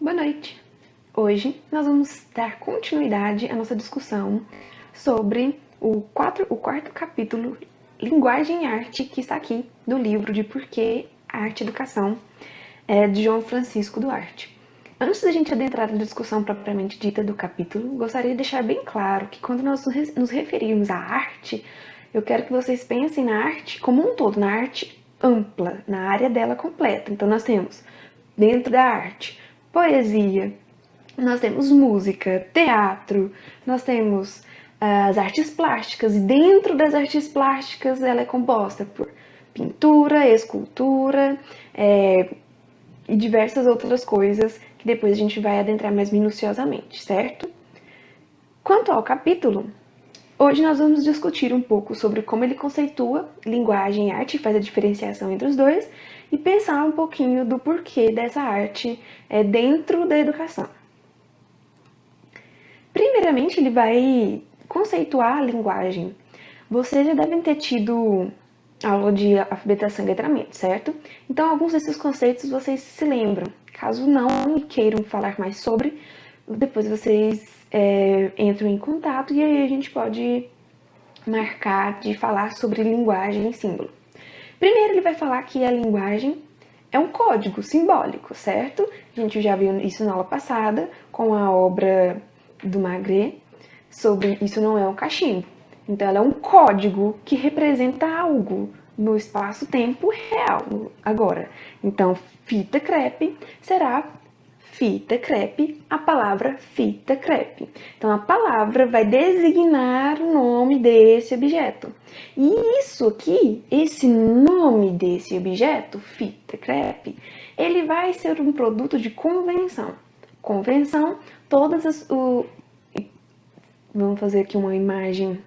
Boa noite! Hoje nós vamos dar continuidade à nossa discussão sobre o quarto capítulo Linguagem e Arte, que está aqui no livro de Por que a Arte e Educação, de João Francisco Duarte. Antes da gente adentrar na discussão propriamente dita do capítulo, gostaria de deixar bem claro que quando nós nos referirmos à arte, eu quero que vocês pensem na arte como um todo, na arte ampla, na área dela completa. Então nós temos, dentro da arte, poesia, nós temos música, teatro, nós temos as artes plásticas, e dentro das artes plásticas ela é composta por pintura, escultura e diversas outras coisas que depois a gente vai adentrar mais minuciosamente, certo? Quanto ao capítulo, hoje nós vamos discutir um pouco sobre como ele conceitua linguagem e arte, faz a diferenciação entre os dois, e pensar um pouquinho do porquê dessa arte dentro da educação. Primeiramente, ele vai conceituar a linguagem. Vocês já devem ter tido aula de alfabetização e letramento, certo? Então, alguns desses conceitos vocês se lembram. Caso não e queiram falar mais sobre, depois vocês entram em contato e aí a gente pode marcar de falar sobre linguagem e símbolo. Primeiro, ele vai falar que a linguagem é um código simbólico, certo? A gente já viu isso na aula passada, com a obra do Magré, sobre Isso Não É um Cachimbo. Então, ela é um código que representa algo no espaço-tempo real, agora. Então, fita crepe será fita crepe, a palavra fita crepe. Então, a palavra vai designar o nome desse objeto. E isso aqui, esse nome desse objeto, fita crepe, ele vai ser um produto de convenção. Convenção, vamos fazer aqui uma imagem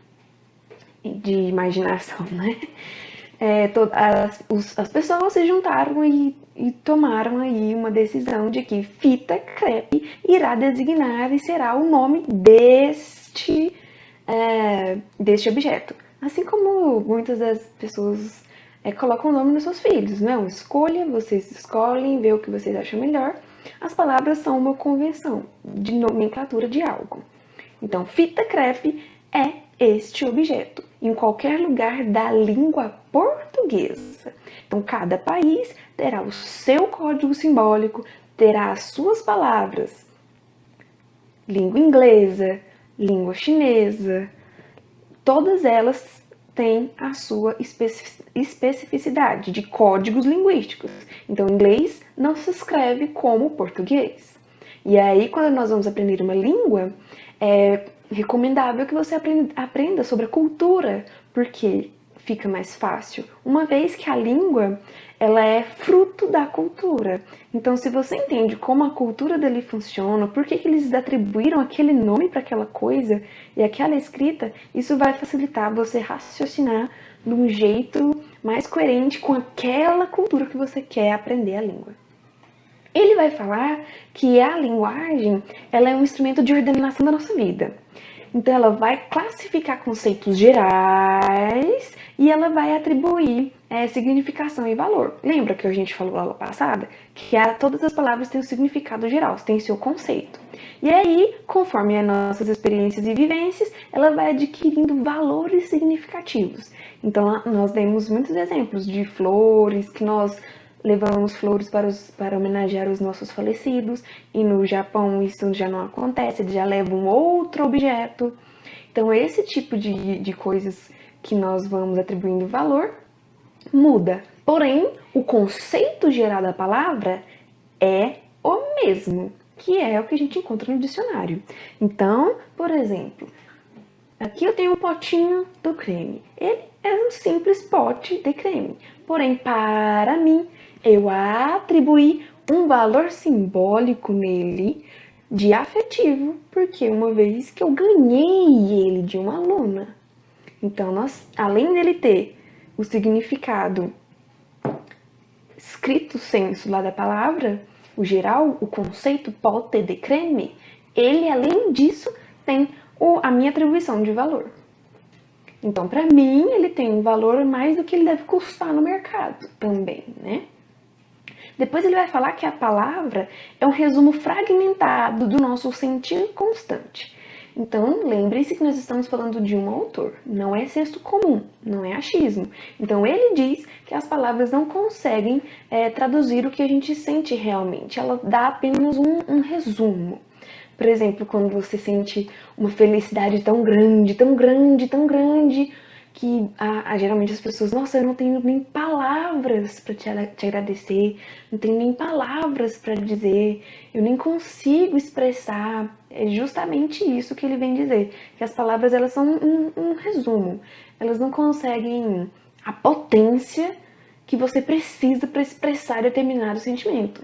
de imaginação, né? As pessoas se juntaram e tomaram aí uma decisão de que fita crepe irá designar e será o nome deste objeto. Assim como muitas das pessoas colocam o nome nos seus filhos, não? Escolha, vocês escolhem, vê o que vocês acham melhor. As palavras são uma convenção de nomenclatura de algo. Então, fita crepe é este objeto, em qualquer lugar da língua portuguesa. Então, cada país terá o seu código simbólico, terá as suas palavras. Língua inglesa, língua chinesa, todas elas têm a sua especificidade de códigos linguísticos. Então, inglês não se escreve como português. E aí, quando nós vamos aprender uma língua, é recomendável que você aprenda sobre a cultura, porque fica mais fácil, uma vez que a língua ela é fruto da cultura. Então, se você entende como a cultura dele funciona, por que eles atribuíram aquele nome para aquela coisa e aquela escrita, isso vai facilitar você raciocinar de um jeito mais coerente com aquela cultura que você quer aprender a língua. Ele vai falar que a linguagem ela é um instrumento de ordenação da nossa vida. Então, ela vai classificar conceitos gerais e ela vai atribuir significação e valor. Lembra que a gente falou na aula passada? Que todas as palavras têm um significado geral, têm seu conceito. E aí, conforme as nossas experiências e vivências, ela vai adquirindo valores significativos. Então, nós demos muitos exemplos de flores, que nós levamos flores para homenagear os nossos falecidos, e no Japão isso já não acontece, eles já levam outro objeto. Então, esse tipo de coisas que nós vamos atribuindo valor muda. Porém, o conceito geral da palavra é o mesmo, que é o que a gente encontra no dicionário. Então, por exemplo, aqui eu tenho um potinho do creme. Ele é um simples pote de creme. Porém, para mim, eu atribuí um valor simbólico nele de afetivo, porque uma vez que eu ganhei ele de uma aluna. Então, além dele ter o significado escrito senso lá da palavra, o geral, o conceito pote de creme, ele, além disso, tem a minha atribuição de valor. Então, para mim, ele tem um valor mais do que ele deve custar no mercado também, né? Depois ele vai falar que a palavra é um resumo fragmentado do nosso sentir constante. Então, lembre-se que nós estamos falando de um autor, não é senso comum, não é achismo. Então, ele diz que as palavras não conseguem traduzir o que a gente sente realmente, ela dá apenas um resumo. Por exemplo, quando você sente uma felicidade tão grande, tão grande, tão grande, que geralmente as pessoas, nossa, eu não tenho nem palavras para te agradecer, não tenho nem palavras para dizer, eu nem consigo expressar. É justamente isso que ele vem dizer, que as palavras elas são um resumo, elas não conseguem a potência que você precisa para expressar determinado sentimento.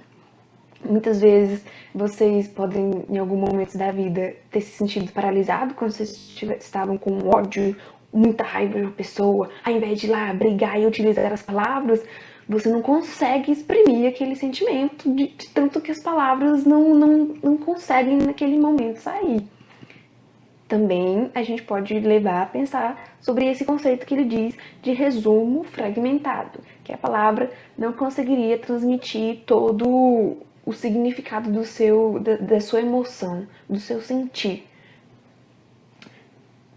Muitas vezes vocês podem, em algum momento da vida, ter se sentido paralisado quando vocês estavam com ódio, muita raiva de uma pessoa. Ao invés de ir lá brigar e utilizar as palavras, você não consegue exprimir aquele sentimento de tanto que as palavras não conseguem naquele momento sair. Também a gente pode levar a pensar sobre esse conceito que ele diz de resumo fragmentado, que a palavra não conseguiria transmitir todo o significado da sua emoção, do seu sentir.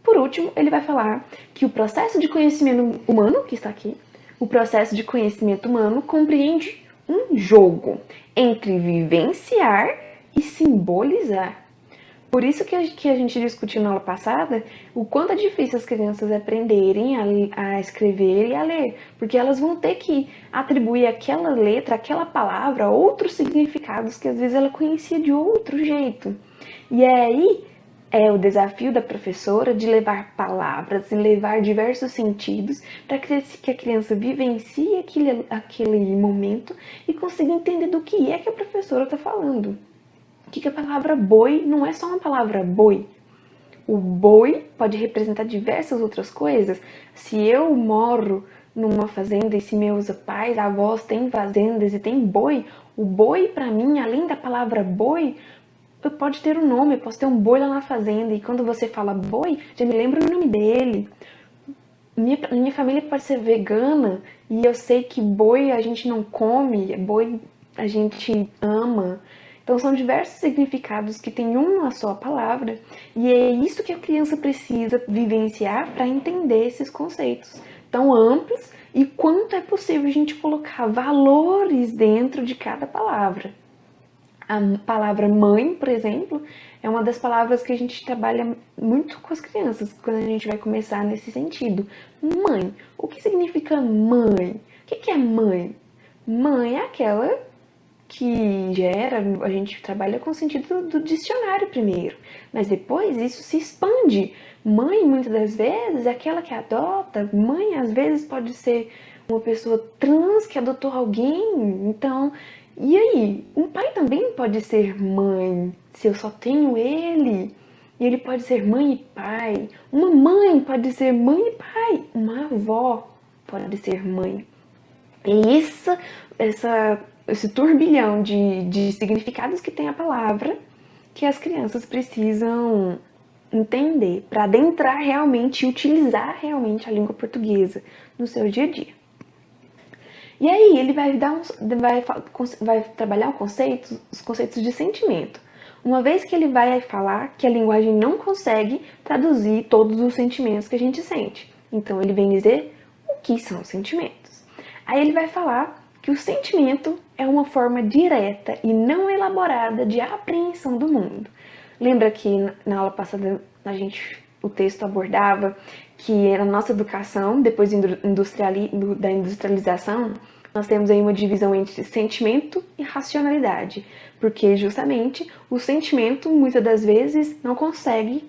Por último, ele vai falar que o processo de conhecimento humano, que está aqui, o processo de conhecimento humano compreende um jogo entre vivenciar e simbolizar. Por isso que a gente discutiu na aula passada o quanto é difícil as crianças aprenderem a escrever e a ler, porque elas vão ter que atribuir àquela letra, àquela palavra, outros significados que às vezes ela conhecia de outro jeito. E aí é o desafio da professora de levar palavras e levar diversos sentidos para que a criança vivencie aquele momento e consiga entender do que é que a professora está falando. Que a palavra boi não é só uma palavra boi. O boi pode representar diversas outras coisas. Se eu moro numa fazenda e se meus pais, avós têm fazendas e tem boi, o boi para mim, além da palavra boi, pode ter um nome, eu posso ter um boi lá na fazenda e quando você fala boi, já me lembra o nome dele. Minha família pode ser vegana e eu sei que boi a gente não come, boi a gente ama. Então são diversos significados que tem uma só palavra e é isso que a criança precisa vivenciar para entender esses conceitos tão amplos e quanto é possível a gente colocar valores dentro de cada palavra. A palavra mãe, por exemplo, é uma das palavras que a gente trabalha muito com as crianças quando a gente vai começar nesse sentido. Mãe. O que significa mãe? O que é mãe? Mãe é aquela que a gente trabalha com o sentido do dicionário primeiro, mas depois isso se expande. Mãe, muitas das vezes, é aquela que adota. Mãe, às vezes, pode ser uma pessoa trans que adotou alguém. Então, e aí? Um pai também pode ser mãe, se eu só tenho ele. E ele pode ser mãe e pai. Uma mãe pode ser mãe e pai. Uma avó pode ser mãe. E esse turbilhão de significados que tem a palavra que as crianças precisam entender para adentrar realmente e utilizar realmente a língua portuguesa no seu dia a dia. E aí ele vai trabalhar os conceitos de sentimento. Uma vez que ele vai falar que a linguagem não consegue traduzir todos os sentimentos que a gente sente. Então ele vem dizer o que são os sentimentos. Aí ele vai falar que o sentimento é uma forma direta e não elaborada de apreensão do mundo. Lembra que na aula passada o texto abordava que na nossa educação, depois da industrialização, nós temos aí uma divisão entre sentimento e racionalidade, porque justamente o sentimento, muitas das vezes, não consegue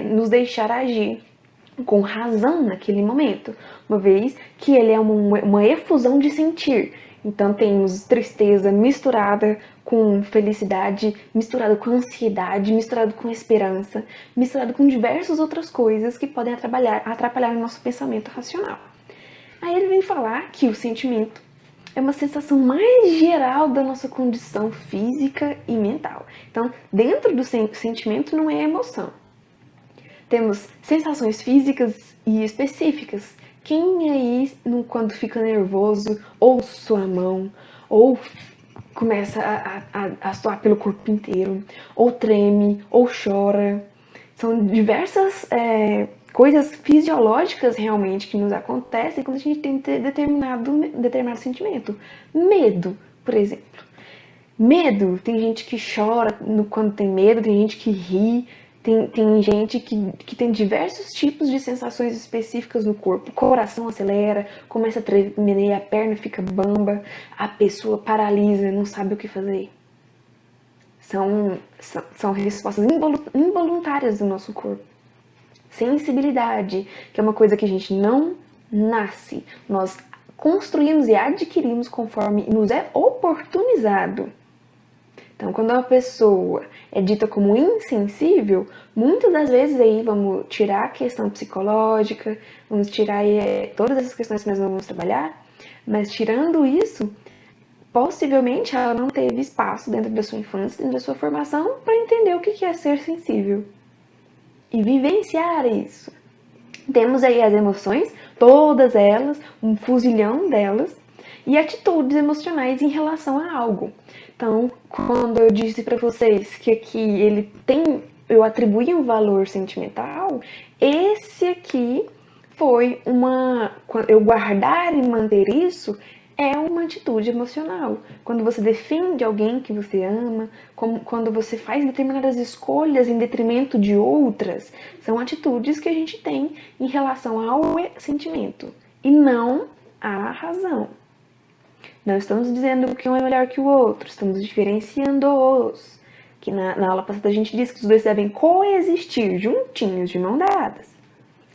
nos deixar agir com razão naquele momento, uma vez que ele é uma efusão de sentir. Então temos tristeza misturada com felicidade, misturada com ansiedade, misturada com esperança, misturada com diversas outras coisas que podem atrapalhar o nosso pensamento racional. Aí ele vem falar que o sentimento é uma sensação mais geral da nossa condição física e mental. Então, dentro do sentimento não é emoção. Temos sensações físicas e específicas. Quem aí, quando fica nervoso, ou sua mão, ou começa a suar pelo corpo inteiro, ou treme, ou chora. São diversas coisas fisiológicas realmente que nos acontecem quando a gente tem determinado sentimento. Medo, por exemplo. Medo, tem gente que chora quando tem medo, tem gente que ri, tem gente que tem diversos tipos de sensações específicas no corpo. O coração acelera, começa a tremer, a perna fica bamba, a pessoa paralisa, não sabe o que fazer. São respostas involuntárias do nosso corpo. Sensibilidade, que é uma coisa que a gente não nasce. Nós construímos e adquirimos conforme nos é oportunizado. Então, quando uma pessoa é dita como insensível, muitas das vezes aí vamos tirar a questão psicológica, vamos tirar todas essas questões que nós não vamos trabalhar, mas tirando isso, possivelmente ela não teve espaço dentro da sua infância, dentro da sua formação, para entender o que é ser sensível e vivenciar isso. Temos aí as emoções, todas elas, um fuzilhão delas, e atitudes emocionais em relação a algo. Então, quando eu disse para vocês que aqui eu atribuí um valor sentimental, esse aqui foi eu guardar e manter isso é uma atitude emocional. Quando você defende alguém que você ama, quando você faz determinadas escolhas em detrimento de outras, são atitudes que a gente tem em relação ao sentimento e não à razão. Não estamos dizendo que um é melhor que o outro, estamos diferenciando-os. Que na aula passada a gente disse que os dois devem coexistir juntinhos, de mão dadas.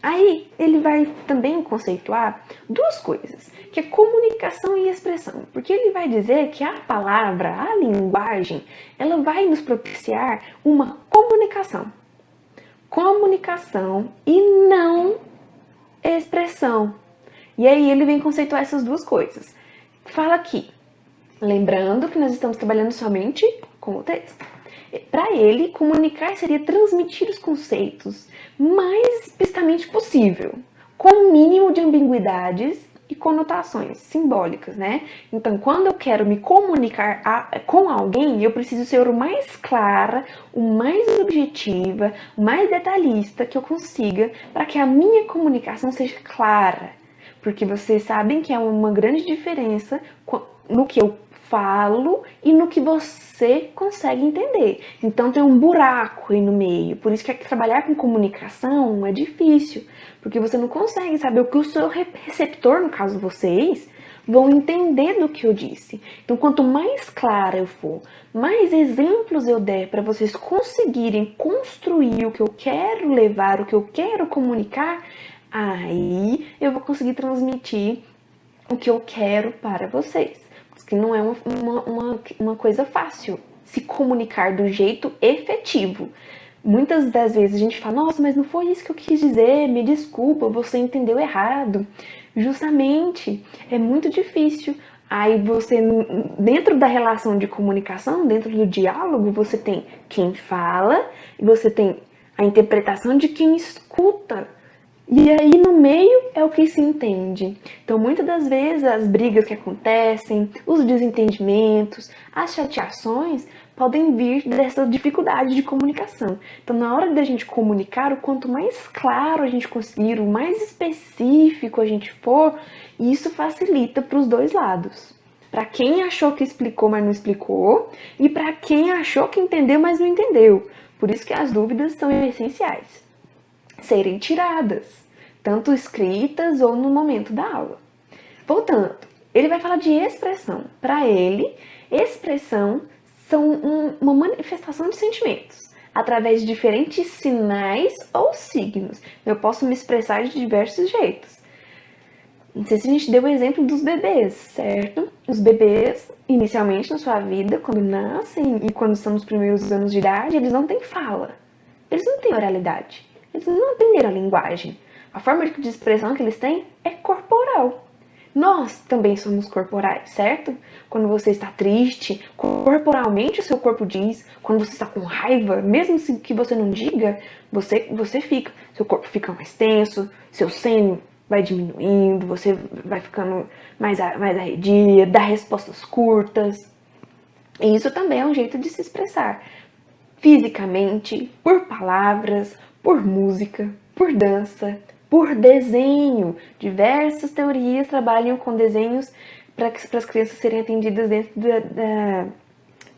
Aí ele vai também conceituar duas coisas, que é comunicação e expressão. Porque ele vai dizer que a palavra, a linguagem, ela vai nos propiciar uma comunicação. Comunicação e não expressão. E aí ele vem conceituar essas duas coisas. Fala aqui, lembrando que nós estamos trabalhando somente com o texto. Para ele, comunicar seria transmitir os conceitos mais explicitamente possível, com o mínimo de ambiguidades e conotações simbólicas, né? Então, quando eu quero me comunicar com alguém, eu preciso ser o mais clara, o mais objetiva, o mais detalhista que eu consiga, para que a minha comunicação seja clara. Porque vocês sabem que há uma grande diferença no que eu falo e no que você consegue entender. Então tem um buraco aí no meio. Por isso que trabalhar com comunicação é difícil. Porque você não consegue saber o que o seu receptor, no caso vocês, vão entender do que eu disse. Então quanto mais clara eu for, mais exemplos eu der para vocês conseguirem construir o que eu quero levar, o que eu quero comunicar, aí eu vou conseguir transmitir o que eu quero para vocês. Porque não é uma coisa fácil se comunicar do jeito efetivo. Muitas das vezes a gente fala, nossa, mas não foi isso que eu quis dizer, me desculpa, você entendeu errado. Justamente, é muito difícil. Aí você, dentro da relação de comunicação, dentro do diálogo, você tem quem fala e você tem a interpretação de quem escuta. E aí no meio é o que se entende. Então muitas das vezes as brigas que acontecem, os desentendimentos, as chateações podem vir dessa dificuldade de comunicação. Então na hora da gente comunicar, o quanto mais claro a gente conseguir, o mais específico a gente for, isso facilita para os dois lados. Para quem achou que explicou, mas não explicou, e para quem achou que entendeu, mas não entendeu. Por isso que as dúvidas são essenciais serem tiradas, tanto escritas ou no momento da aula. Voltando, ele vai falar de expressão. Para ele, expressão são uma manifestação de sentimentos, através de diferentes sinais ou signos. Eu posso me expressar de diversos jeitos. Não sei se a gente deu o exemplo dos bebês, certo? Os bebês, inicialmente na sua vida, quando nascem e quando estão nos primeiros anos de idade, eles não têm fala. Eles não têm oralidade. Eles não aprenderam a linguagem. A forma de expressão que eles têm é corporal. Nós também somos corporais, certo? Quando você está triste, corporalmente o seu corpo diz. Quando você está com raiva, mesmo que você não diga, você fica. Seu corpo fica mais tenso, seu sênio vai diminuindo, você vai ficando mais arredia, dá respostas curtas. E isso também é um jeito de se expressar fisicamente, por palavras, por música, por dança, por desenho. Diversas teorias trabalham com desenhos para as crianças serem atendidas dentro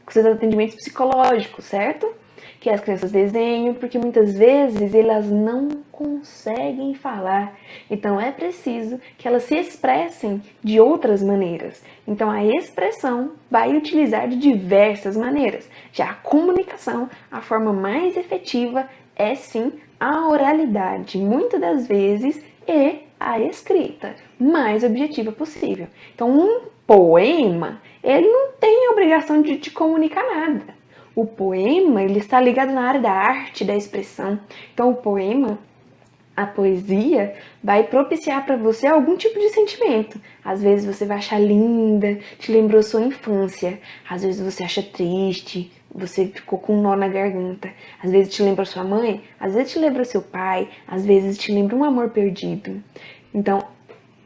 com seus atendimentos psicológicos, certo? Que as crianças desenham, porque muitas vezes elas não conseguem falar. Então é preciso que elas se expressem de outras maneiras. Então a expressão vai utilizar de diversas maneiras. Já a comunicação, a forma mais efetiva é sim a oralidade, muitas das vezes, e a escrita, mais objetiva possível. Então um poema, ele não tem a obrigação de te comunicar nada. O poema, ele está ligado na área da arte, da expressão. Então, o poema, a poesia, vai propiciar para você algum tipo de sentimento. Às vezes você vai achar linda, te lembrou sua infância. Às vezes você acha triste, você ficou com um nó na garganta. Às vezes te lembra sua mãe, às vezes te lembra seu pai, às vezes te lembra um amor perdido. Então,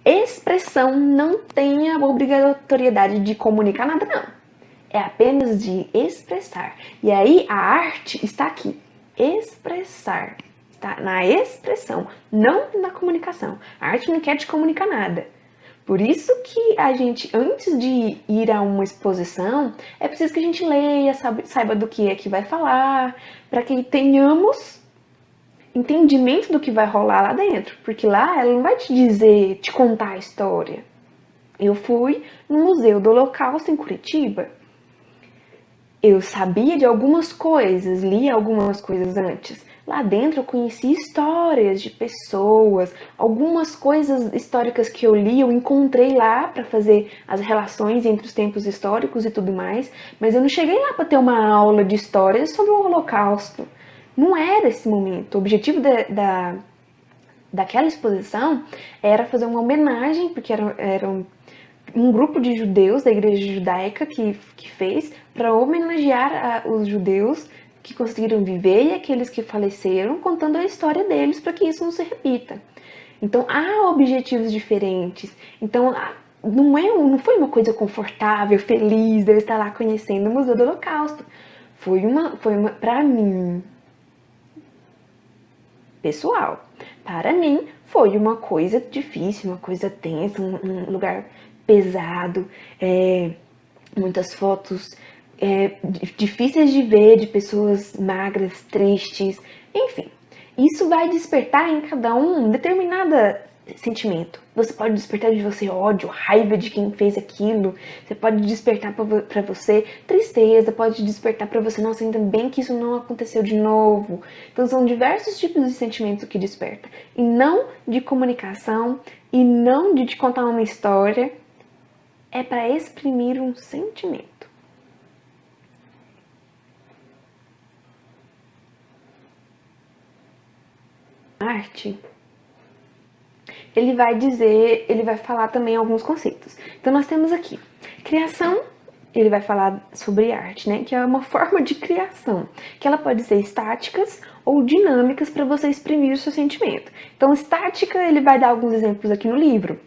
expressão não tem a obrigatoriedade de comunicar nada, não. É apenas de expressar. E aí a arte está aqui. Expressar. Está na expressão, não na comunicação. A arte não quer te comunicar nada. Por isso que a gente, antes de ir a uma exposição, é preciso que a gente leia, saiba do que é que vai falar, para que tenhamos entendimento do que vai rolar lá dentro. Porque lá ela não vai te dizer, te contar a história. Eu fui no Museu do Holocausto em Curitiba. Eu sabia de algumas coisas, li algumas coisas antes. Lá dentro eu conheci histórias de pessoas, algumas coisas históricas que eu li, eu encontrei lá para fazer as relações entre os tempos históricos e tudo mais, mas eu não cheguei lá para ter uma aula de história sobre o Holocausto. Não era esse momento. O objetivo daquela exposição era fazer uma homenagem, porque era um grupo de judeus da igreja judaica que fez para homenagear os judeus que conseguiram viver e aqueles que faleceram, contando a história deles para que isso não se repita. Então há objetivos diferentes. Então não foi uma coisa confortável, feliz de eu estar lá conhecendo o Museu do Holocausto. Foi uma para mim, pessoal, para mim foi uma coisa difícil, uma coisa tensa, um lugar pesado, muitas fotos difíceis de ver, de pessoas magras, tristes, enfim. Isso vai despertar em cada um determinado sentimento. Você pode despertar de você ódio, raiva de quem fez aquilo. Você pode despertar para você tristeza, pode despertar para você, nossa, ainda bem que isso não aconteceu de novo. Então são diversos tipos de sentimentos que desperta. E não de comunicação, e não de te contar uma história. É para exprimir um sentimento. Arte, ele vai falar também alguns conceitos. Então nós temos aqui, criação, ele vai falar sobre arte, né? Que é uma forma de criação, que ela pode ser estáticas ou dinâmicas para você exprimir o seu sentimento. Então estática, ele vai dar alguns exemplos aqui no livro.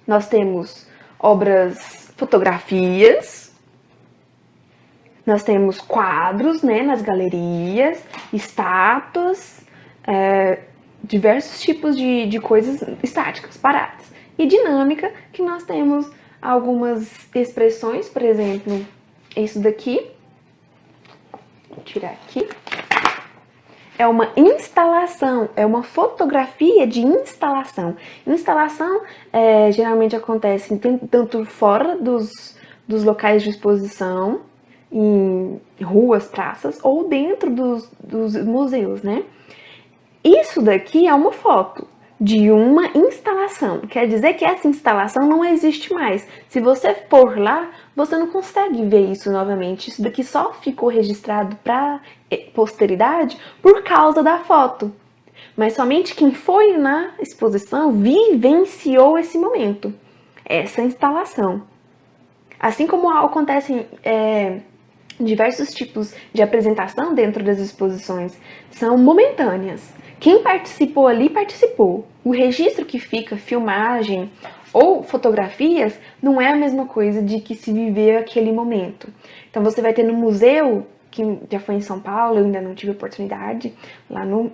Nós temos obras, fotografias, nós temos quadros, né, nas galerias, estátuas, diversos tipos de coisas estáticas, paradas. E dinâmica, que nós temos algumas expressões, por exemplo, isso daqui, vou tirar aqui, é uma instalação, é uma fotografia de instalação. Instalação geralmente acontece tanto fora dos locais de exposição, em ruas, praças, ou dentro dos museus, né? Isso daqui é uma foto de uma instalação. Quer dizer que essa instalação não existe mais. Se você for lá, você não consegue ver isso novamente. Isso daqui só ficou registrado para posteridade por causa da foto. Mas somente quem foi na exposição vivenciou esse momento, essa instalação. Assim como acontecem diversos tipos de apresentação dentro das exposições, são momentâneas. Quem participou ali, participou. O registro que fica, filmagem ou fotografias, não é a mesma coisa de que se viver aquele momento. Então você vai ter no museu, que já foi em São Paulo, eu ainda não tive oportunidade, lá no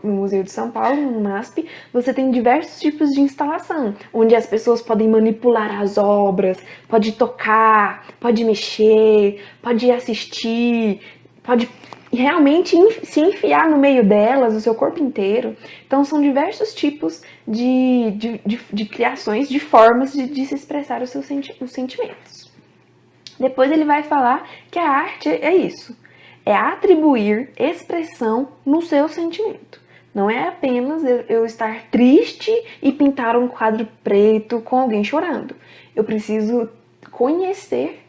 Museu de São Paulo, no MASP, você tem diversos tipos de instalação, onde as pessoas podem manipular as obras, pode tocar, pode mexer, pode assistir, pode realmente se enfiar no meio delas, o seu corpo inteiro. Então são diversos tipos de criações, de formas de se expressar os seus sentimentos. Depois ele vai falar que a arte é isso, é atribuir expressão no seu sentimento. Não é apenas eu estar triste e pintar um quadro preto com alguém chorando. Eu preciso conhecer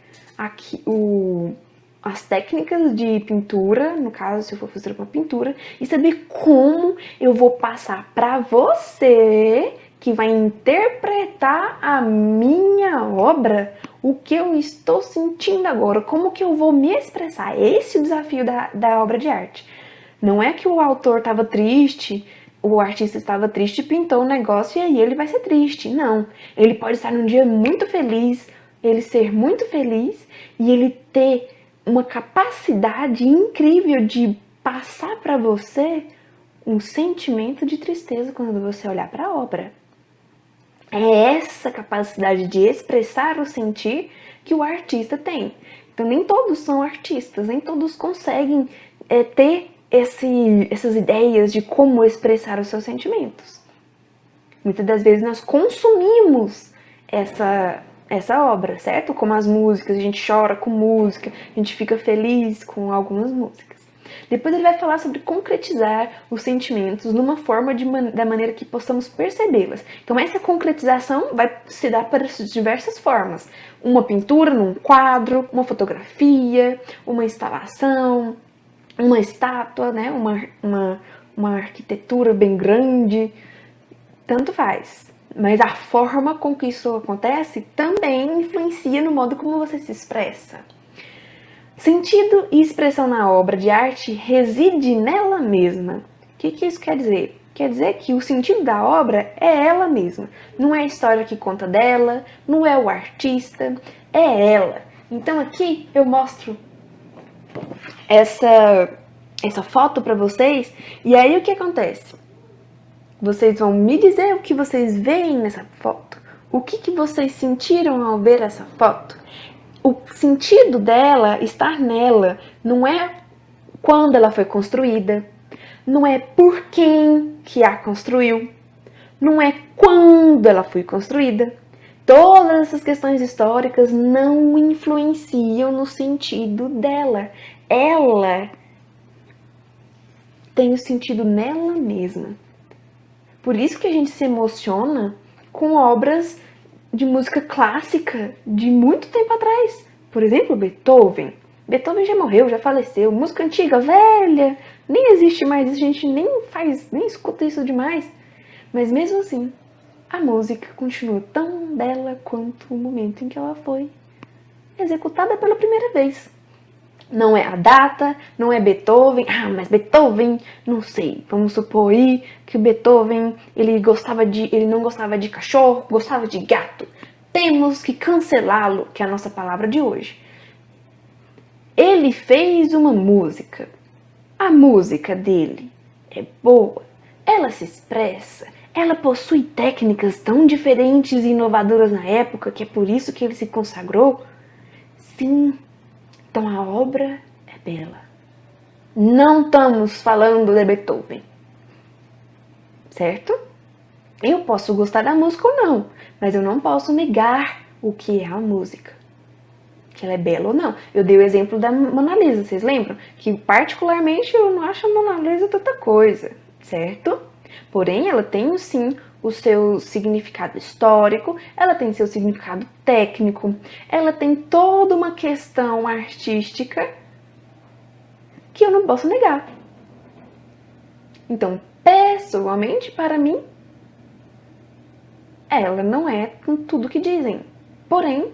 as técnicas de pintura, no caso, se eu for fazer uma pintura, e saber como eu vou passar para você, que vai interpretar a minha obra, o que eu estou sentindo agora, como que eu vou me expressar. Esse é o desafio da obra de arte. Não é que o autor estava triste, o artista estava triste e pintou um negócio e aí ele vai ser triste. Não. Ele pode estar num dia muito feliz, ele ser muito feliz e ele ter uma capacidade incrível de passar para você um sentimento de tristeza quando você olhar para a obra. É essa capacidade de expressar o sentir que o artista tem. Então nem todos são artistas, nem todos conseguem ter essas ideias de como expressar os seus sentimentos. Muitas das vezes nós consumimos essa obra, certo? Como as músicas, a gente chora com música, a gente fica feliz com algumas músicas. Depois ele vai falar sobre concretizar os sentimentos numa forma da maneira que possamos percebê-las. Então essa concretização vai se dar para diversas formas. Uma pintura num quadro, uma fotografia, uma instalação, uma estátua, né? uma arquitetura bem grande, tanto faz. Mas a forma com que isso acontece também influencia no modo como você se expressa. Sentido e expressão na obra de arte reside nela mesma. O que isso quer dizer? Quer dizer que o sentido da obra é ela mesma. Não é a história que conta dela, não é o artista, é ela. Então aqui eu mostro essa foto para vocês e aí o que acontece? Vocês vão me dizer o que vocês veem nessa foto. O que vocês sentiram ao ver essa foto? O sentido dela estar nela não é quando ela foi construída, não é por quem que a construiu, não é quando ela foi construída. Todas essas questões históricas não influenciam no sentido dela. Ela tem o sentido nela mesma. Por isso que a gente se emociona com obras de música clássica de muito tempo atrás. Por exemplo, Beethoven. Beethoven já morreu, já faleceu. Música antiga, velha, nem existe mais, a gente nem escuta isso demais. Mas mesmo assim, a música continua tão bela quanto o momento em que ela foi executada pela primeira vez. Não é a data, não é Beethoven. Ah, mas Beethoven, não sei. Vamos supor aí que o Beethoven, ele não gostava de cachorro, gostava de gato. Temos que cancelá-lo, que é a nossa palavra de hoje. Ele fez uma música. A música dele é boa, ela se expressa, ela possui técnicas tão diferentes e inovadoras na época que é por isso que ele se consagrou. Sim. Então a obra é bela. Não estamos falando de Beethoven, certo? Eu posso gostar da música ou não, mas eu não posso negar o que é a música, que ela é bela ou não. Eu dei o exemplo da Mona Lisa, vocês lembram? Que particularmente eu não acho a Mona Lisa tanta coisa, certo? Porém, ela tem sim o seu significado histórico, ela tem seu significado técnico, ela tem toda uma questão artística que eu não posso negar. Então, pessoalmente, para mim, ela não é com tudo que dizem. Porém,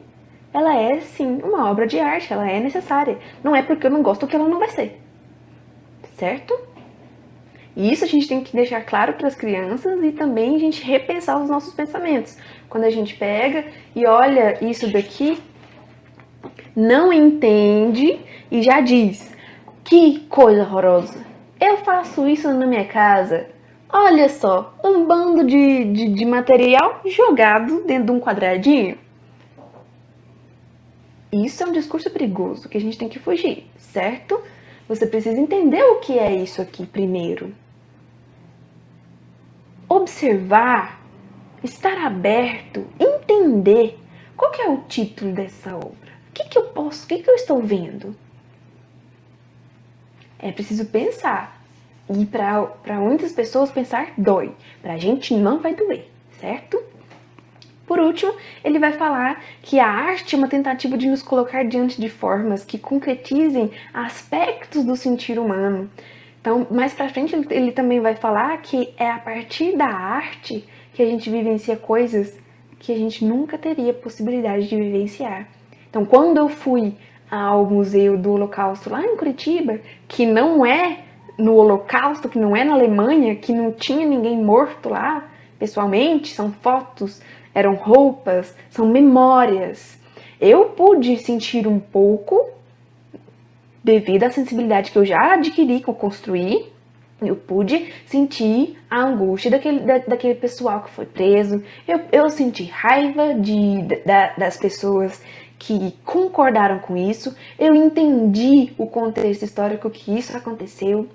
ela é sim uma obra de arte, ela é necessária. Não é porque eu não gosto que ela não vai ser. Certo? E isso a gente tem que deixar claro para as crianças e também a gente repensar os nossos pensamentos. Quando a gente pega e olha isso daqui, não entende e já diz: que coisa horrorosa! Eu faço isso na minha casa. Olha só, um bando de material jogado dentro de um quadradinho. Isso é um discurso perigoso que a gente tem que fugir, certo? Você precisa entender o que é isso aqui primeiro. Observar, estar aberto, entender qual que é o título dessa obra. O que eu estou vendo? É preciso pensar. E para muitas pessoas pensar dói. Pra gente não vai doer, certo? Por último, ele vai falar que a arte é uma tentativa de nos colocar diante de formas que concretizem aspectos do sentir humano. Então, mais pra frente, ele também vai falar que é a partir da arte que a gente vivencia coisas que a gente nunca teria possibilidade de vivenciar. Então, quando eu fui ao Museu do Holocausto lá em Curitiba, que não é no Holocausto, que não é na Alemanha, que não tinha ninguém morto lá, pessoalmente, são fotos, eram roupas, são memórias. Eu pude sentir um pouco, devido à sensibilidade que eu já adquiri, que eu construí, eu pude sentir a angústia daquele pessoal que foi preso. Eu senti raiva das pessoas que concordaram com isso. Eu entendi o contexto histórico que isso aconteceu.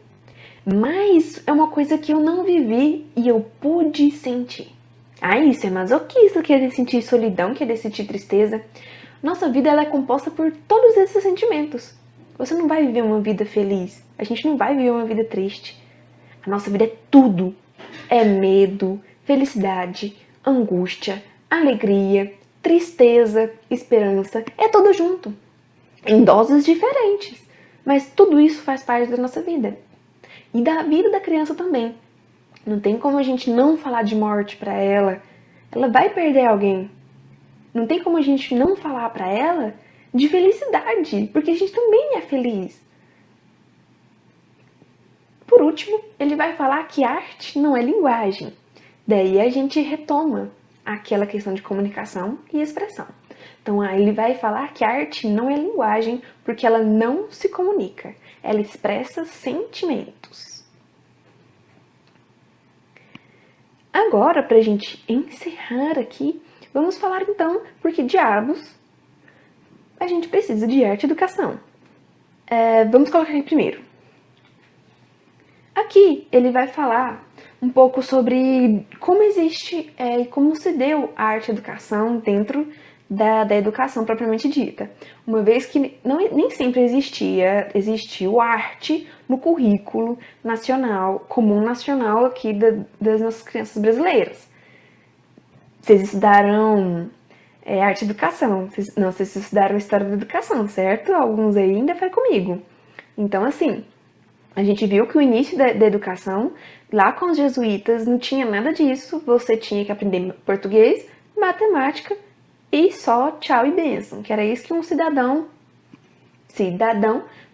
Mas é uma coisa que eu não vivi e eu pude sentir. Ah, isso é masoquista, querer sentir solidão, querer sentir tristeza. Nossa vida ela é composta por todos esses sentimentos. Você não vai viver uma vida feliz. A gente não vai viver uma vida triste. A nossa vida é tudo. É medo, felicidade, angústia, alegria, tristeza, esperança. É tudo junto. Em doses diferentes. Mas tudo isso faz parte da nossa vida. E da vida da criança também. Não tem como a gente não falar de morte para ela. Ela vai perder alguém. Não tem como a gente não falar para ela de felicidade, porque a gente também é feliz. Por último, ele vai falar que arte não é linguagem. Daí a gente retoma aquela questão de comunicação e expressão. Então ele vai falar que a arte não é linguagem porque ela não se comunica. Ela expressa sentimentos. Agora, para a gente encerrar aqui, vamos falar então por que diabos a gente precisa de arte e educação. Vamos colocar aqui primeiro. Aqui ele vai falar um pouco sobre como existe e como se deu a arte e educação dentro da educação propriamente dita. Uma vez que nem sempre existiu arte no currículo nacional, comum nacional aqui das nossas crianças brasileiras. Vocês estudaram arte e educação, vocês estudaram história da educação, certo? Alguns aí ainda foi comigo. Então, assim, a gente viu que o início da educação, lá com os jesuítas, não tinha nada disso. Você tinha que aprender português, matemática e só tchau e bênção, que era isso que um cidadão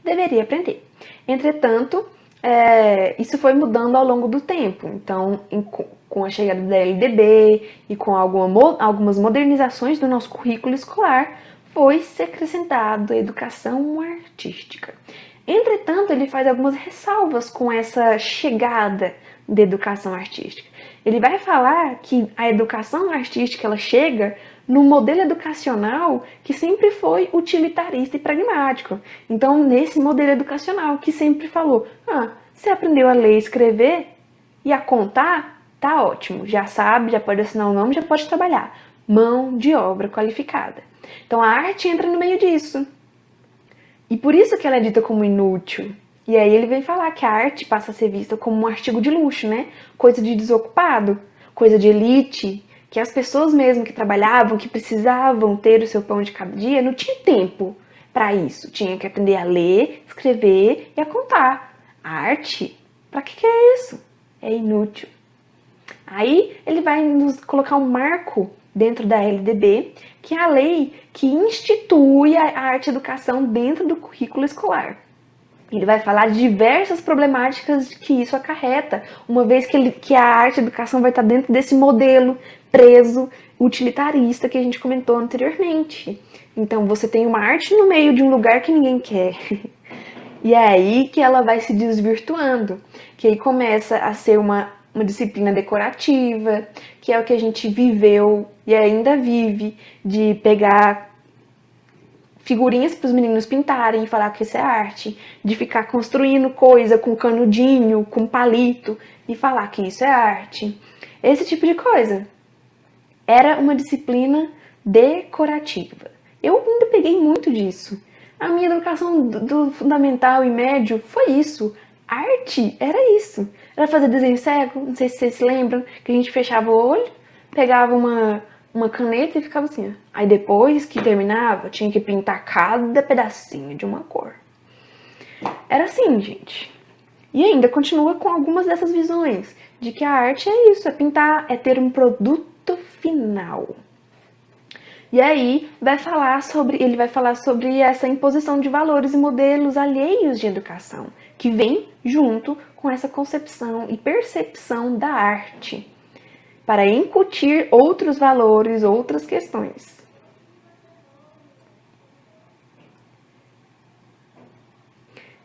deveria aprender. Entretanto, isso foi mudando ao longo do tempo. Então, com a chegada da LDB e com algumas modernizações do nosso currículo escolar, foi-se acrescentado a educação artística. Entretanto, ele faz algumas ressalvas com essa chegada da educação artística. Ele vai falar que a educação artística ela chega no modelo educacional que sempre foi utilitarista e pragmático. Então, nesse modelo educacional que sempre falou, você aprendeu a ler e escrever e a contar, tá ótimo, já sabe, já pode assinar o nome, já pode trabalhar. Mão de obra qualificada. Então, a arte entra no meio disso. E por isso que ela é dita como inútil. E aí ele vem falar que a arte passa a ser vista como um artigo de luxo, né? Coisa de desocupado, coisa de elite, que as pessoas mesmo que trabalhavam, que precisavam ter o seu pão de cada dia, não tinha tempo para isso. Tinha que aprender a ler, escrever e a contar. A arte, para que é isso? É inútil. Aí ele vai nos colocar um marco dentro da LDB, que é a lei que institui a arte e educação dentro do currículo escolar. Ele vai falar de diversas problemáticas que isso acarreta, uma vez que a arte e a educação vai estar dentro desse modelo preso, utilitarista que a gente comentou anteriormente. Então você tem uma arte no meio de um lugar que ninguém quer. E é aí que ela vai se desvirtuando, que aí começa a ser uma disciplina decorativa, que é o que a gente viveu e ainda vive, de pegar figurinhas para os meninos pintarem e falar que isso é arte, de ficar construindo coisa com canudinho, com palito e falar que isso é arte. Esse tipo de coisa. Era uma disciplina decorativa. Eu ainda peguei muito disso. A minha educação do fundamental e médio foi isso. Arte era isso. Era fazer desenho cego, não sei se vocês se lembram, que a gente fechava o olho, pegava uma caneta e ficava assim, ó. Aí depois que terminava, tinha que pintar cada pedacinho de uma cor. Era assim, gente. E ainda continua com algumas dessas visões, de que a arte é isso, é pintar, é ter um produto final. E aí ele vai falar sobre essa imposição de valores e modelos alheios de educação, que vem junto com essa concepção e percepção da arte, para incutir outros valores, outras questões.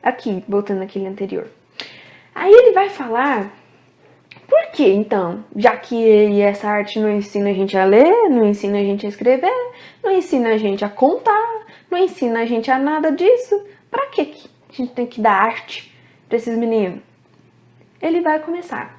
Aqui, voltando àquele anterior. Aí ele vai falar, por que então? Já que essa arte não ensina a gente a ler, não ensina a gente a escrever, não ensina a gente a contar, não ensina a gente a nada disso, pra que a gente tem que dar arte pra esses meninos? Ele vai começar.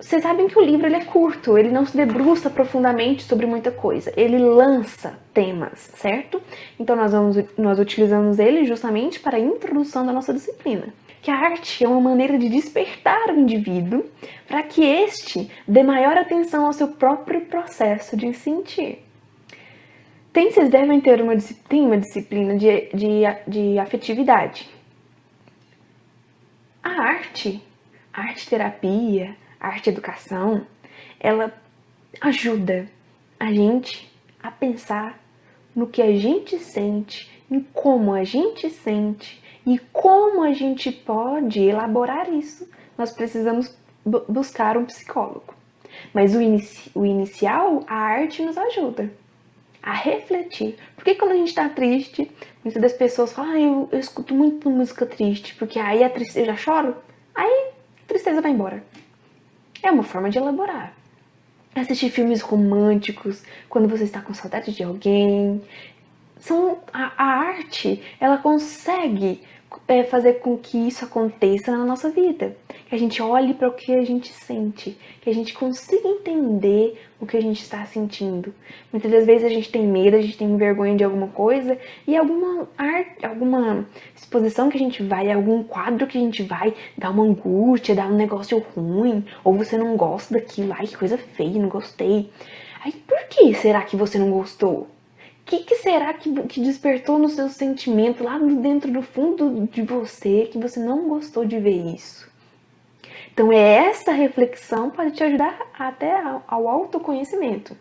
Vocês sabem que o livro ele é curto, ele não se debruça profundamente sobre muita coisa, ele lança temas, certo? Então nós utilizamos ele justamente para a introdução da nossa disciplina. Que a arte é uma maneira de despertar o indivíduo para que este dê maior atenção ao seu próprio processo de sentir. Vocês devem ter uma disciplina de afetividade. A arte terapia, a arte educação, ela ajuda a gente a pensar no que a gente sente, em como a gente sente e como a gente pode elaborar isso. Nós precisamos buscar um psicólogo. Mas o inicial, a arte nos ajuda a refletir. Porque quando a gente tá triste, muitas das pessoas falam, eu escuto muito música triste, porque aí a tristeza, eu já choro, aí a tristeza vai embora. É uma forma de elaborar. Assistir filmes românticos, quando você está com saudade de alguém. A arte, ela consegue fazer com que isso aconteça na nossa vida. Que a gente olhe para o que a gente sente, que a gente consiga entender o que a gente está sentindo. Muitas das vezes a gente tem medo, a gente tem vergonha de alguma coisa, e alguma exposição que a gente vai, algum quadro que a gente vai, dá uma angústia, dá um negócio ruim, ou você não gosta daquilo, ai que coisa feia, não gostei. Aí por que será que você não gostou? O que será que despertou no seu sentimento, lá dentro do fundo de você, que você não gostou de ver isso? Então, essa reflexão pode te ajudar até ao autoconhecimento.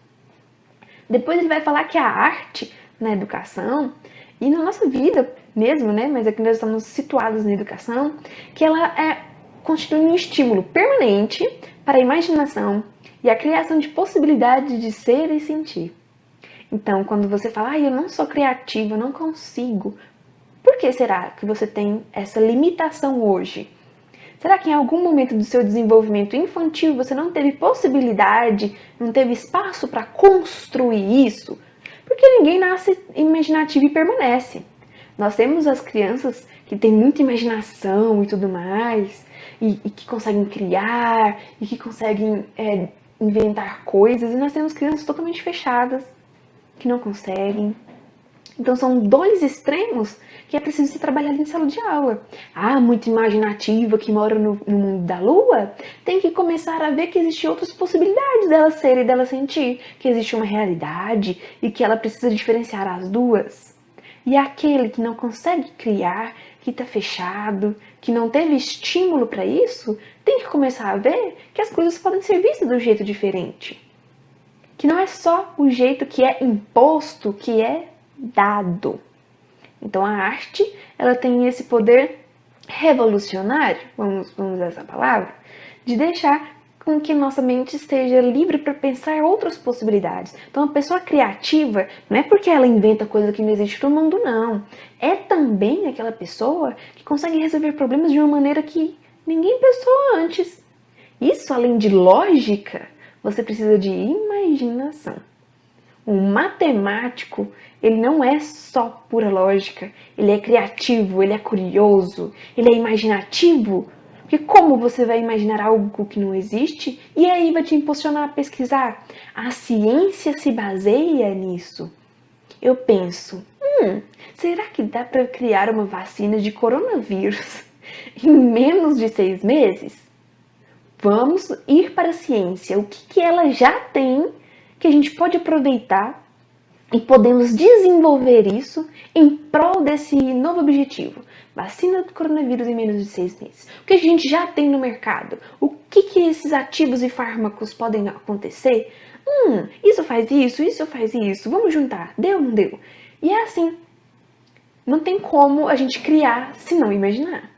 Depois ele vai falar que a arte na educação, e na nossa vida mesmo, né? Mas aqui nós estamos situados na educação, que ela constitui um estímulo permanente para a imaginação e a criação de possibilidades de ser e sentir. Então, quando você fala, eu não sou criativa, eu não consigo, por que será que você tem essa limitação hoje? Será que em algum momento do seu desenvolvimento infantil você não teve possibilidade, não teve espaço para construir isso? Porque ninguém nasce imaginativo e permanece. Nós temos as crianças que têm muita imaginação e tudo mais, e que conseguem criar, e que conseguem inventar coisas, e nós temos crianças totalmente fechadas, que não conseguem. Então são dois extremos que é preciso ser trabalhado em sala de aula. Muito imaginativa, que mora no mundo da lua, tem que começar a ver que existem outras possibilidades dela ser e dela sentir, que existe uma realidade e que ela precisa diferenciar as duas. E aquele que não consegue criar, que está fechado, que não teve estímulo para isso, tem que começar a ver que as coisas podem ser vistas de um jeito diferente. Que não é só o jeito que é imposto, que é dado. Então a arte, ela tem esse poder revolucionário, vamos usar essa palavra, de deixar com que nossa mente esteja livre para pensar outras possibilidades. Então, a pessoa criativa não é porque ela inventa coisa que não existe no mundo, não. É também aquela pessoa que consegue resolver problemas de uma maneira que ninguém pensou antes. Isso, além de lógica, você precisa de imaginação. Um matemático, ele não é só pura lógica, ele é criativo, ele é curioso, ele é imaginativo. Porque como você vai imaginar algo que não existe e aí vai te impulsionar a pesquisar? A ciência se baseia nisso. Eu penso, será que dá para criar uma vacina de coronavírus em menos de 6 meses? Vamos ir para a ciência. O que ela já tem que a gente pode aproveitar e podemos desenvolver isso em prol desse novo objetivo. Vacina do coronavírus em menos de 6 meses. O que a gente já tem no mercado? O que esses ativos e fármacos podem acontecer? Isso faz isso faz isso. Vamos juntar. Deu, não deu? E é assim. Não tem como a gente criar se não imaginar.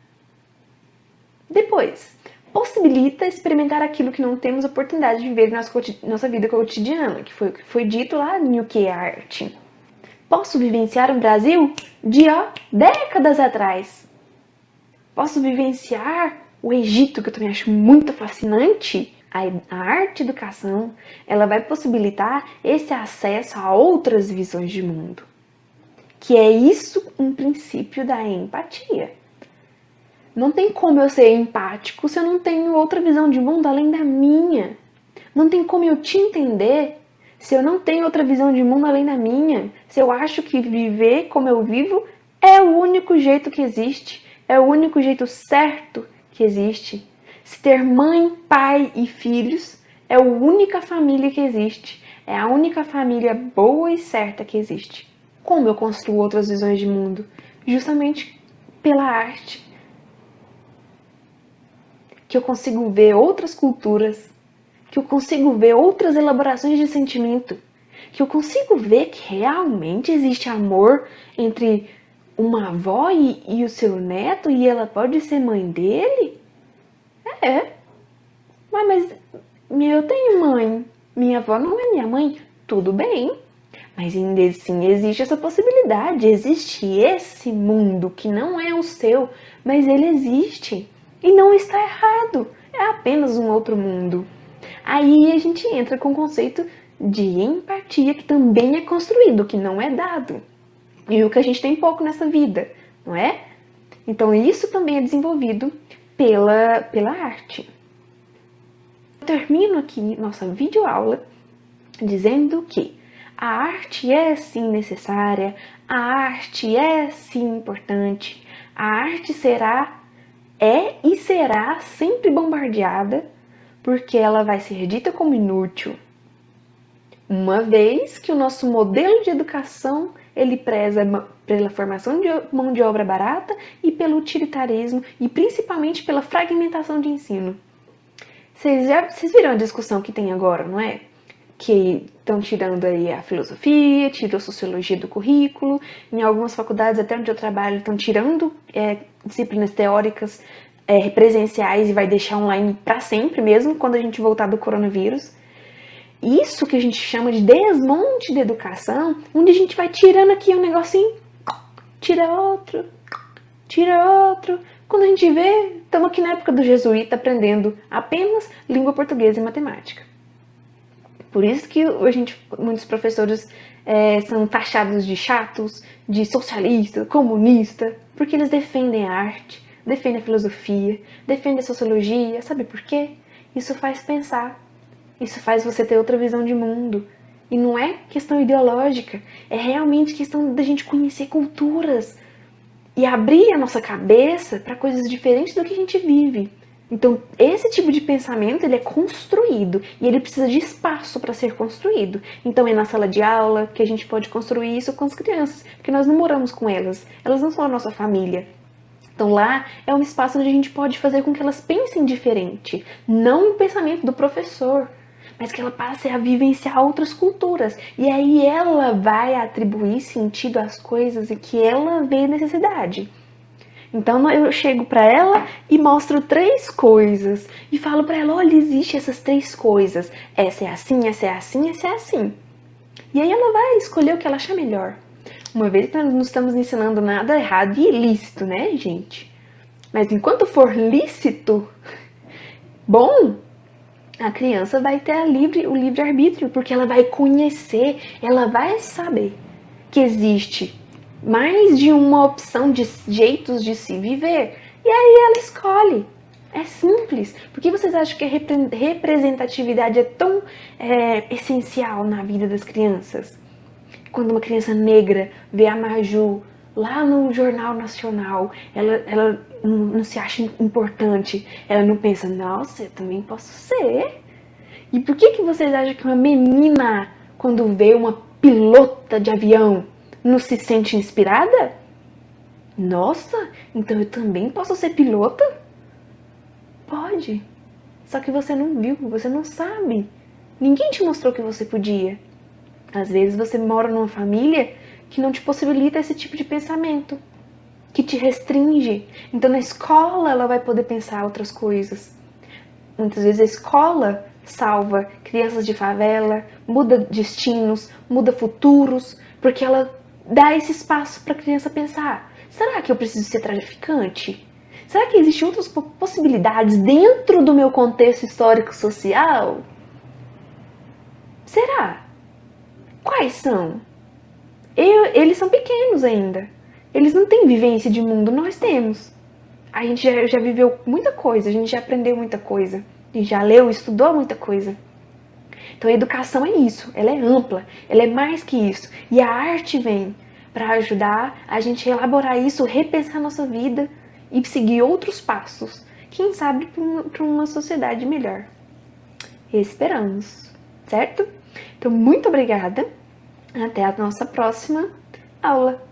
Depois, possibilita experimentar aquilo que não temos oportunidade de viver em nossa vida cotidiana, que foi o que foi dito lá no que é arte. Posso vivenciar um Brasil de décadas atrás. Posso vivenciar o Egito, que eu também acho muito fascinante. A arte e educação, ela vai possibilitar esse acesso a outras visões de mundo. Que é isso um princípio da empatia. Não tem como eu ser empático se eu não tenho outra visão de mundo além da minha. Não tem como eu te entender se eu não tenho outra visão de mundo além da minha. Se eu acho que viver como eu vivo é o único jeito que existe. É o único jeito certo que existe. Se ter mãe, pai e filhos é a única família que existe. É a única família boa e certa que existe. Como eu construo outras visões de mundo? Justamente pela arte. Que eu consigo ver outras culturas, que eu consigo ver outras elaborações de sentimento, que eu consigo ver que realmente existe amor entre uma avó e o seu neto e ela pode ser mãe dele? Mas eu tenho mãe, minha avó não é minha mãe, tudo bem. Mas ainda assim existe essa possibilidade, existe esse mundo que não é o seu, mas ele existe. E não está errado, é apenas um outro mundo. Aí a gente entra com o conceito de empatia, que também é construído, que não é dado. E o que a gente tem pouco nessa vida, não é? Então isso também é desenvolvido pela arte. Eu termino aqui nossa videoaula dizendo que a arte é sim necessária, a arte é sim importante, a arte é e será sempre bombardeada, porque ela vai ser dita como inútil, uma vez que o nosso modelo de educação ele preza pela formação de mão de obra barata e pelo utilitarismo e principalmente pela fragmentação de ensino. Vocês viram a discussão que tem agora, não é? Que estão tirando aí a filosofia, tirou a sociologia do currículo, em algumas faculdades, até onde eu trabalho, estão tirando disciplinas teóricas presenciais e vai deixar online para sempre mesmo, quando a gente voltar do coronavírus. Isso que a gente chama de desmonte da educação, onde a gente vai tirando aqui um negocinho, tira outro. Quando a gente vê, estamos aqui na época do jesuíta aprendendo apenas língua portuguesa e matemática. Por isso que muitos professores são taxados de chatos, de socialista, comunista, porque eles defendem a arte, defendem a filosofia, defendem a sociologia. Sabe por quê? Isso faz pensar, isso faz você ter outra visão de mundo. E não é questão ideológica, é realmente questão da gente conhecer culturas e abrir a nossa cabeça para coisas diferentes do que a gente vive. Então, esse tipo de pensamento, ele é construído e ele precisa de espaço para ser construído. Então, é na sala de aula que a gente pode construir isso com as crianças, porque nós não moramos com elas, elas não são a nossa família. Então, lá é um espaço onde a gente pode fazer com que elas pensem diferente, não o pensamento do professor, mas que ela passe a vivenciar outras culturas. E aí ela vai atribuir sentido às coisas e que ela vê necessidade. Então eu chego para ela e mostro 3 coisas e falo para ela, olha, existe essas 3 coisas. Essa é assim, essa é assim, essa é assim. E aí ela vai escolher o que ela achar melhor. Uma vez que nós não estamos ensinando nada errado e ilícito, né, gente? Mas enquanto for lícito, bom, a criança vai ter o livre-arbítrio, porque ela vai conhecer, ela vai saber que existe mais de uma opção de jeitos de se viver. E aí ela escolhe. É simples. Por que vocês acham que a representatividade é tão essencial na vida das crianças? Quando uma criança negra vê a Maju lá no Jornal Nacional, ela não se acha importante, ela não pensa, nossa, eu também posso ser. E por que vocês acham que uma menina, quando vê uma pilota de avião, não se sente inspirada? Nossa, então eu também posso ser pilota? Pode. Só que você não viu, você não sabe. Ninguém te mostrou que você podia. Às vezes você mora numa família que não te possibilita esse tipo de pensamento, que te restringe. Então na escola ela vai poder pensar outras coisas. Muitas vezes a escola salva crianças de favela, muda destinos, muda futuros, porque ela dá esse espaço para a criança pensar, será que eu preciso ser traficante? Será que existem outras possibilidades dentro do meu contexto histórico-social? Será? Quais são? Eles são pequenos ainda. Eles não têm vivência de mundo, nós temos. A gente já viveu muita coisa, a gente já aprendeu muita coisa. A gente já leu, estudou muita coisa. Então a educação é isso, ela é ampla, ela é mais que isso. E a arte vem para ajudar a gente a elaborar isso, repensar nossa vida e seguir outros passos. Quem sabe para uma sociedade melhor. Esperamos, certo? Então muito obrigada. Até a nossa próxima aula.